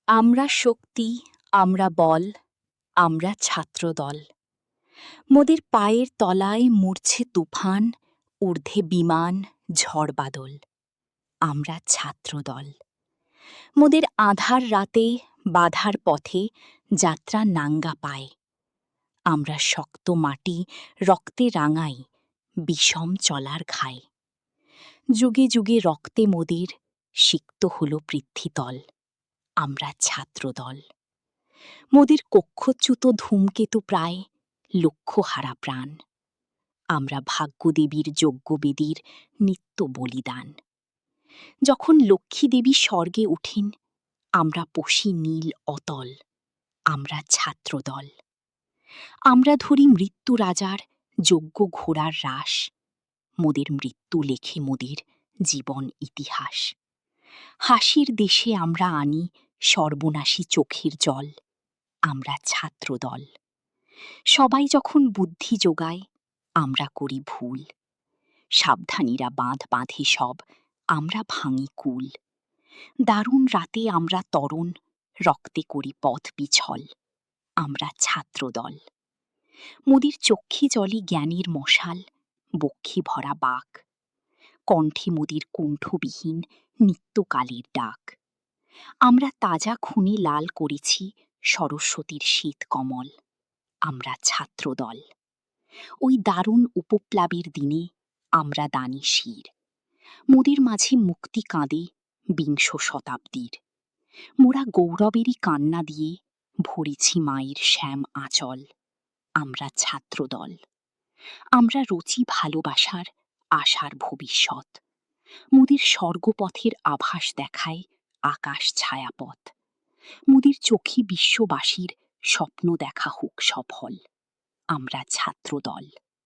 আমরা শক্তি, আমরা বল, আমরা ছাত্রদল। মোদের পায়ের তলায় মুড়ছে তুফান, ঊর্ধ্বে বিমান, ঝড় বাদল। আমরা ছাত্রদল। মোদের আঁধার রাতে, বাধার পথে যাত্রা নাঙ্গা পায়। আমরা শক্ত মাটি রক্তে রাঙাই, বিষম চলার ঘায়। যুগে যুগে রক্তে মোদের সিক্ত হল পৃথ্বীতল। আমরা ছাত্রদল। মোদের কক্ষচ্যুত ধূমকেতু প্রায় লক্ষ্য হারা প্রাণ। আমরা ভাগ্যদেবীর যজ্ঞবেদীর নিত্য বলিদান। যখন লক্ষ্মী দেবী স্বর্গে উঠেন, আমরা পশি নীল অতল। আমরা ছাত্রদল। আমরা ধরি মৃত্যু রাজার যজ্ঞ ঘোড়ার রাস। মোদের মৃত্যু লেখে মোদের জীবন ইতিহাস। হাসির দেশে আমরা আনি সর্বনাশী চোখের জল। আমরা ছাত্রদল। সবাই যখন বুদ্ধি যোগায়, আমরা করি ভুল। সাবধানীরা বাঁধ বাঁধে সব, আমরা ভাঙি কুল। দারুণ রাতে আমরা তরণ, রক্তে করি পথ পিছল। আমরা ছাত্রদল। মোদের চক্ষে জলে জ্ঞানের মশাল, বক্ষে ভরা বাক। কণ্ঠে মোদের কুণ্ঠবিহীন নিত্যকালের ডাক। আমরা তাজা খুনে লাল করেছি সরস্বতীর শীত কমল। আমরা ছাত্রদল। ওই দারুণ উপপ্লাবের দিনে আমরা দানি শির। মোদের মাঝে মুক্তি কাঁদে বিংশ শতাব্দীর। মোরা গৌরবেরই কান্না দিয়ে ভরেছি মায়ের শ্যাম আঁচল। আমরা ছাত্রদল। আমরা রচি ভালোবাসার আশার ভবিষ্যৎ। মোদের স্বর্গপথের আভাস দেখায় আকাশ ছায়াপথ। মোদের চোখে বিশ্ববাসীর স্বপ্ন দেখা হোক সফল। আমরা ছাত্রদল।